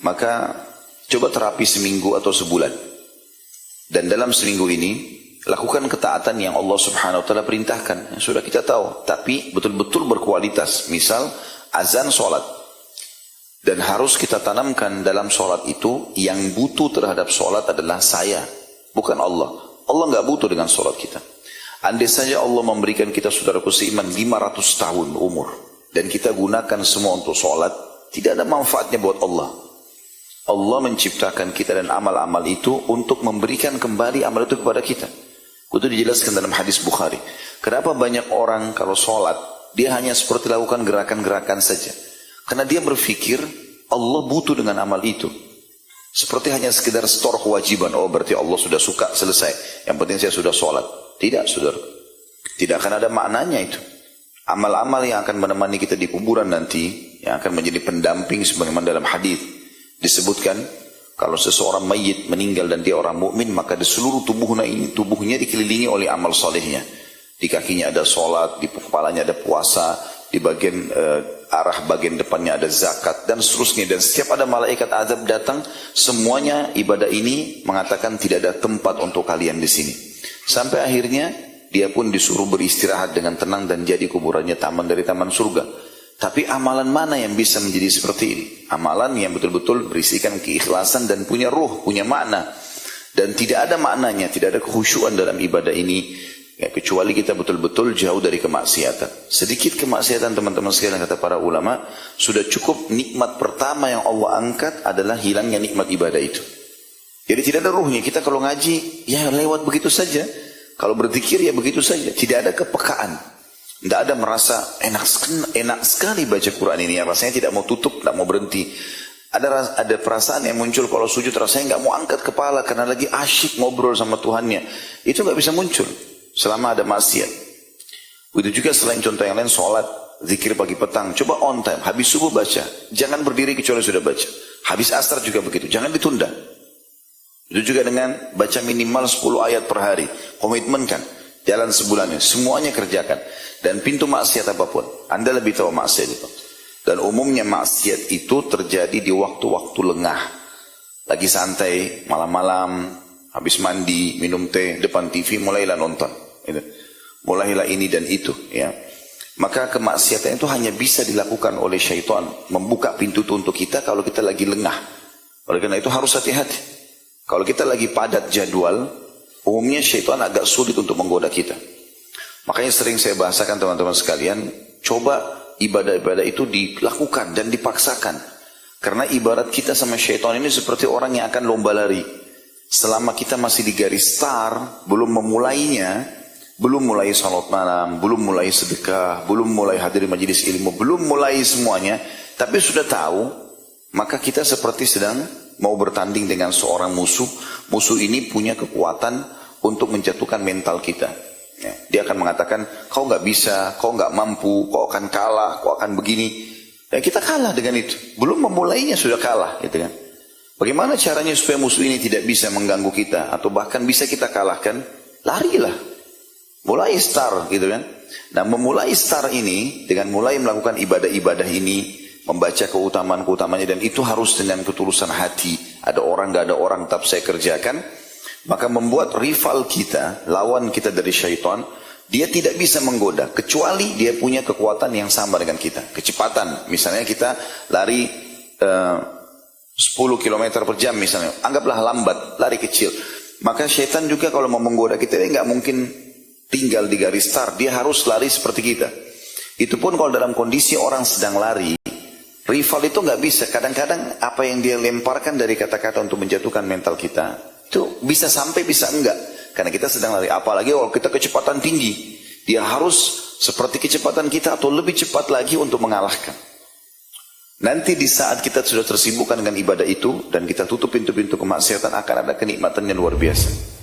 Maka coba terapi seminggu atau sebulan. Dan dalam seminggu ini, lakukan ketaatan yang Allah Subhanahu wa Ta'ala perintahkan. Yang sudah kita tahu. Tapi betul-betul berkualitas. Misal, azan sholat. Dan harus kita tanamkan dalam sholat itu, yang butuh terhadap sholat adalah saya. Bukan Allah. Allah nggak butuh dengan sholat kita. Andai saja Allah memberikan kita saudaraku seiman 500 tahun umur. Dan kita gunakan semua untuk sholat. Tidak ada manfaatnya buat Allah. Allah menciptakan kita dan amal-amal itu untuk memberikan kembali amal itu kepada kita. Itu dijelaskan dalam hadis Bukhari. Kenapa banyak orang kalau sholat, dia hanya seperti lakukan gerakan-gerakan saja. Karena dia berpikir Allah butuh dengan amal itu. Seperti hanya sekedar setor kewajiban. Oh berarti Allah sudah suka, selesai. Yang penting saya sudah sholat. Tidak saudara. Tidak akan ada maknanya itu. Amal-amal yang akan menemani kita di kuburan nanti, yang akan menjadi pendamping sebagaimana dalam hadis disebutkan, kalau seseorang mayit meninggal dan dia orang mukmin, maka di seluruh tubuhnya dikelilingi oleh amal solehnya. Di kakinya ada sholat, di kepalanya ada puasa, di bagian arah bagian depannya ada zakat dan seterusnya. Dan setiap ada malaikat azab datang, semuanya ibadah ini mengatakan tidak ada tempat untuk kalian di sini. Sampai akhirnya dia pun disuruh beristirahat dengan tenang dan jadi kuburannya taman dari taman surga. Tapi amalan mana yang bisa menjadi seperti ini? Amalan yang betul-betul berisikan keikhlasan dan punya ruh, punya makna. Dan tidak ada maknanya, tidak ada kekhusyuan dalam ibadah ini. Ya, kecuali kita betul-betul jauh dari kemaksiatan. Sedikit kemaksiatan teman-teman sekalian kata para ulama, sudah cukup nikmat pertama yang Allah angkat adalah hilangnya nikmat ibadah itu. Jadi tidak ada ruhnya. Kita kalau ngaji, ya lewat begitu saja. Kalau berzikir ya begitu saja. Tidak ada kepekaan. Tidak ada merasa enak sekali baca Quran ini. Ya, rasanya tidak mau tutup, tidak mau berhenti. Ada perasaan yang muncul kalau sujud, rasanya nggak mau angkat kepala karena lagi asyik ngobrol sama Tuhannya. Itu nggak bisa muncul selama ada maksiat. Begitu juga selain contoh yang lain, sholat, zikir pagi petang. Coba on time, habis subuh baca. Jangan berdiri kecuali sudah baca. Habis asar juga begitu, jangan ditunda. Itu juga dengan baca minimal 10 ayat per hari. Komitmenkan. Jalan sebulannya, semuanya kerjakan. Dan pintu maksiat apapun, Anda lebih tahu maksiat itu. Dan umumnya maksiat itu terjadi di waktu-waktu lengah. Lagi santai, malam-malam, habis mandi, minum teh, depan TV, mulailah nonton. Mulailah ini dan itu. Ya. Maka kemaksiatan itu hanya bisa dilakukan oleh syaitan. Membuka pintu itu untuk kita kalau kita lagi lengah. Oleh karena itu harus hati-hati. Kalau kita lagi padat jadwal, umumnya syaitan agak sulit untuk menggoda kita. Makanya sering saya bahasakan teman-teman sekalian, coba ibadah-ibadah itu dilakukan dan dipaksakan. Karena ibarat kita sama syaitan ini seperti orang yang akan lomba lari. Selama kita masih di garis start, belum memulainya, belum mulai salat malam, belum mulai sedekah, belum mulai hadir majelis ilmu, belum mulai semuanya, tapi sudah tahu, maka kita seperti sedang mau bertanding dengan seorang musuh. Musuh ini punya kekuatan untuk menjatuhkan mental kita. Ya, dia akan mengatakan, kau nggak bisa, kau nggak mampu, kau akan kalah, kau akan begini. Dan kita kalah dengan itu. Belum memulainya sudah kalah, gitu kan? Bagaimana caranya supaya musuh ini tidak bisa mengganggu kita atau bahkan bisa kita kalahkan? Larilah, mulai start, gitu kan? Nah, memulai start ini dengan mulai melakukan ibadah-ibadah ini, membaca keutamaan-keutamanya, dan itu harus dengan ketulusan hati. Ada orang, nggak ada orang, tetap saya kerjakan. Maka membuat rival kita, lawan kita dari syaitan, dia tidak bisa menggoda, kecuali dia punya kekuatan yang sama dengan kita. Kecepatan, misalnya kita lari 10 km per jam misalnya, anggaplah lambat, lari kecil. Maka syaitan juga kalau mau menggoda kita, dia nggak mungkin tinggal di garis start, dia harus lari seperti kita. Itu pun kalau dalam kondisi orang sedang lari, rival itu nggak bisa. Kadang-kadang apa yang dia lemparkan dari kata-kata untuk menjatuhkan mental kita, itu bisa sampai bisa enggak. Karena kita sedang lari. Apalagi kalau kita kecepatan tinggi, dia harus seperti kecepatan kita atau lebih cepat lagi untuk mengalahkan. Nanti di saat kita sudah tersibukkan dengan ibadah itu dan kita tutup pintu-pintu kemaksiatan, akan ada kenikmatan yang luar biasa.